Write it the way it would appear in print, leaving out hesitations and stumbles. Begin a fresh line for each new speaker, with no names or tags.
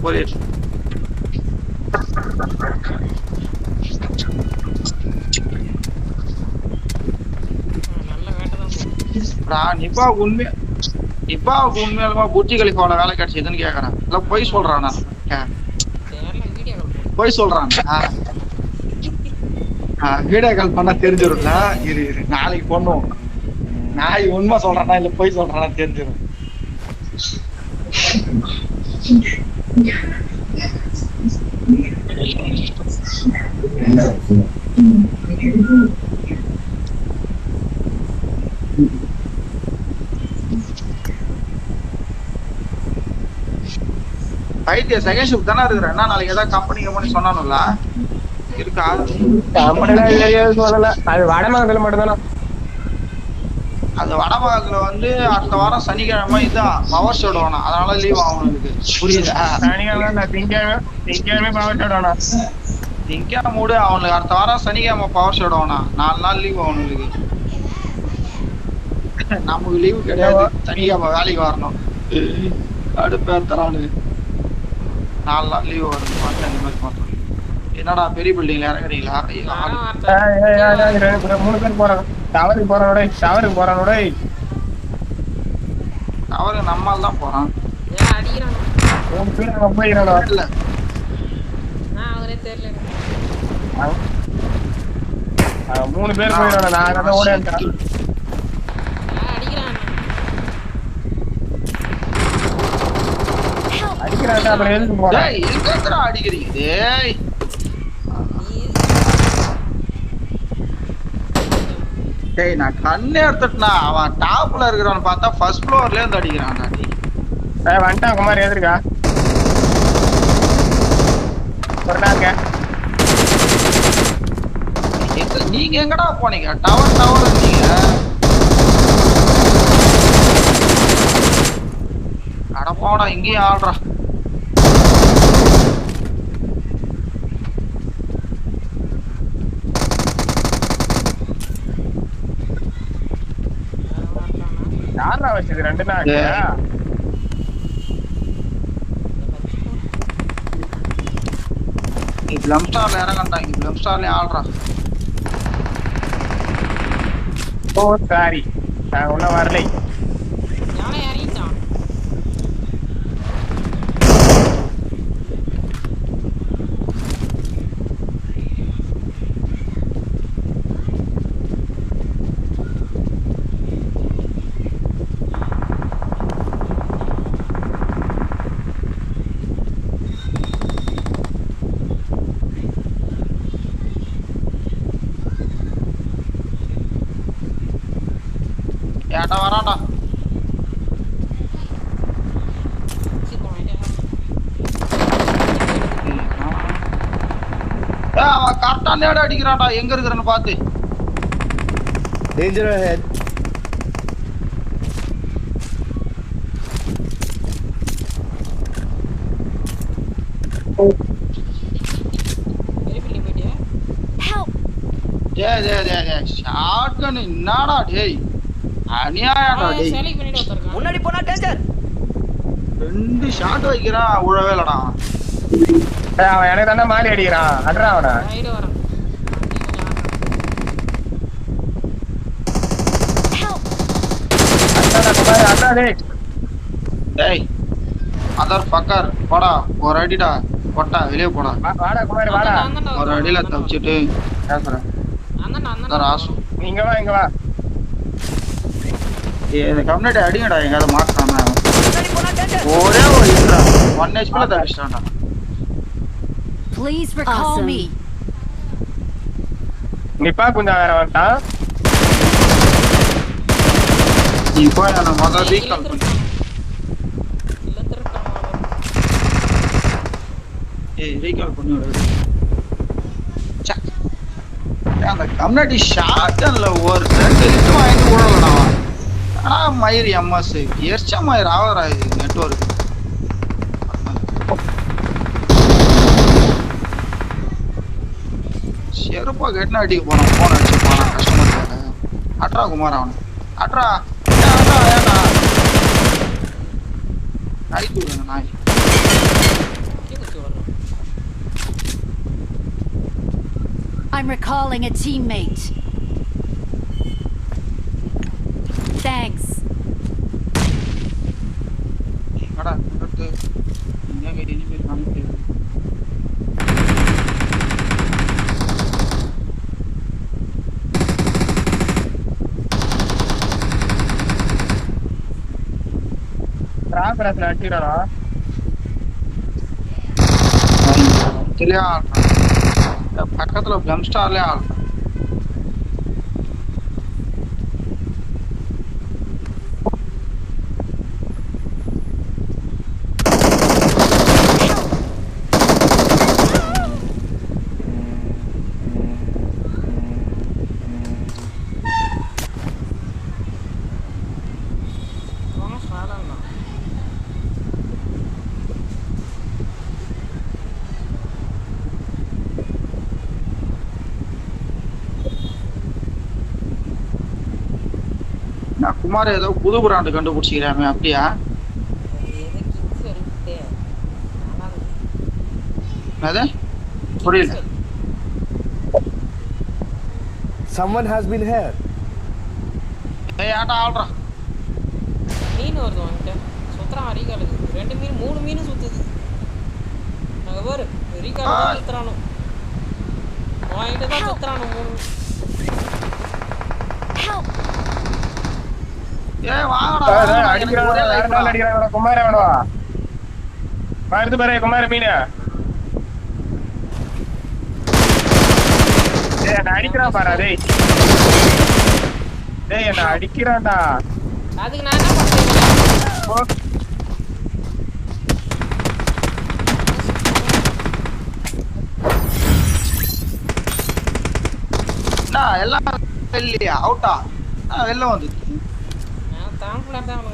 போறே. நிப்பாவுக்கு உண்மையாலுமா புர்ஜி கலிஃபால வேலை கிடைச்சதுன்னு கேக்குறேன். இல்ல போய் சொல்றானா? போய் சொல்றான். வீடியோ கால் பண்ணா தெரிஞ்சிரும்ல. இரு நாளைக்கு பண்ணுவோம். நாய் உண்மை சொல்றானா இல்ல போய் சொல்றானா தெரிஞ்சிடும். ஐடியா செகண்ட் ஷிஃப்ட் தானே இருக்கிறேன். என்ன நாளைக்கு ஏதாவது கம்பெனி சொன்னானுல்ல இருக்கா?
சொல்லல. அது வடமாகல மட்டும்தானா?
அது வடமாகல வந்து அடுத்த வாரம் சனிக்கிழமை இதான் பவர் ஷோட் வேணும். அதனால லீவ் ஆகணும். புரியுதா?
சனிக்கிழமை திங்கக்கிழமை பவர் ஷோட் வேணும்.
திங்கக்கிழமை மூடு அவனுக்கு அடுத்த வாரம் சனிக்கிழமை பவர் ஷோட் வேணும். 4 நாள் லீவ் அவனுக்கு. நமக்கு லீவு கிடையாது. சனிக்கிழமை வேலைக்கு வரணும். அடுப்பேத்தரானு 4 நாள் லீவ் வரும். அந்த மாதிரி மாட்டோம். என்னடா பெரிய பில்டிங்ல இறங்குறீங்களா?
3 பேர் போறாங்க. டவருக்கு போறானோட
அவரு நம்மால் தான் போறான்.
போயிடறானோ? மூணு பேர் போயிடறானோ. நான் அதான் ஓடிட்டேன். அடிக்கிறான்டா. அப்புறம் எதுக்கு போற?
டேய் எங்கடா அடிக்கிறீங்க? டேய் டேய் நான் கண்ணே எடுத்துட்டனா. அவன் டாப்ல இருக்கறவன பார்த்தா ஃபர்ஸ்ட் ஃப்ளோர்ல இருந்து அடிக்கிறான்டா.
டேய் வந்துட்டா குமார் எதிர்க்கா. வரடாங்க.
நீங்க எங்கடா போனீங்க? டவர் நீங்க. அட போடா இங்கேயே ஆடுறா.
யாரா வச்சது? 2 நாள்
பிளம்ஸ்டார்ல இறங்கண்டா. இங்க பிளம்ஸ்டார்லயே ஆடுறா.
ஓ சாரி, நான் உள்ள வரலை.
ஏட்டா வரான்டா. அவன் கரெக்டா நேட அடிக்கிறான்டா. எங்க இருக்கிறன்னு பாத்து.
Danger ahead.
ஷாட்கன் என்னடா டேய்? அநியாயம்டா டேய்.
முன்னாடி போனா டேஞ்சர்.
2 ஷாட் வைக்கிறான். உழவே இல்லடா.
டேய் அவன் எனக்கு தான மாறி அடிக்கிறான். அட்றா அவன. அட்றா டேய்.
டேய் அதர் ஃபக்கர் போடா. ஒரு அடிடா. போடா வெளிய போடா.
வாடா குமார் வாடா.
ஒரு அடில தப்பிச்சிட்டு பேசுறேன். அந்த ராசு
இங்க வா.
இந்த கம்யூனிட்டி அடிங்கடா. எங்காவது மாட்டானா? ஒரே ஒரு இதுடா. 1 HP ல தப்பிச்சிட்டான்டா.
Please recall me.
நிப்பா கொஞ்சம் வேற வந்துட்டான்.
இப்போ நான் முதல்ல ரீகால் பண்ணேன். ரீகால் பண்ணு. அந்த கம்யூனிட்டி ஷார்ட்ல ஒரு 2 ஹிட் வாங்கி விடலடா. ஆனா மயிர் எம்எஸ் எர்ச்சா மயிர் ஆவரா இது நெட்வொர்க். செருப்பா கெட்னா அடிக்க போனான். போன் அடிச்சு போனான் கஸ்டமர். அட்ரா குமார் அவன் அட்ரா. ஏன்டா ஐ தூங்க நாய்.
I'm recalling a teammate. Thanks.
என்னடா இங்கிட்டு எங்க இனிமேல் காமிக்க
டிராப் அடிக்கிறானா
தெரியா பக்கத்துல கம் ஸ்டார்லயே ஆள் நான் குமார் ஏதோ புது பிராண்டு கண்டுபிடிச்சிக்கிறாமே அப்படியா அது புரியல
Someone has been here.
ஏய் ஆட்டா ஆள்றா
மீன் வருது வந்துட்டு சுத்துறான் அரிகாலுக்கு 2 மீன் 3 மீன் சுத்துது நாங்க பாரு அரிகாலு தான் சுத்துறானோ வாங்கிட்டு தான் சுத்துறானோ 3
ஏய் வாங்கடா
அடிக்கிறான் குமார வேணுவா பாருது பாரு குமார மீன் என்ன அடிக்கிறான் பாரு டேய் டேய் என்ன அடிக்கிறான்டா
அதுக்கு நான் என்ன பண்றேன்
நான் எல்லாம் இல்லையா அவுட்டா வெளில வந்து
நான் தாம்பளம் தான்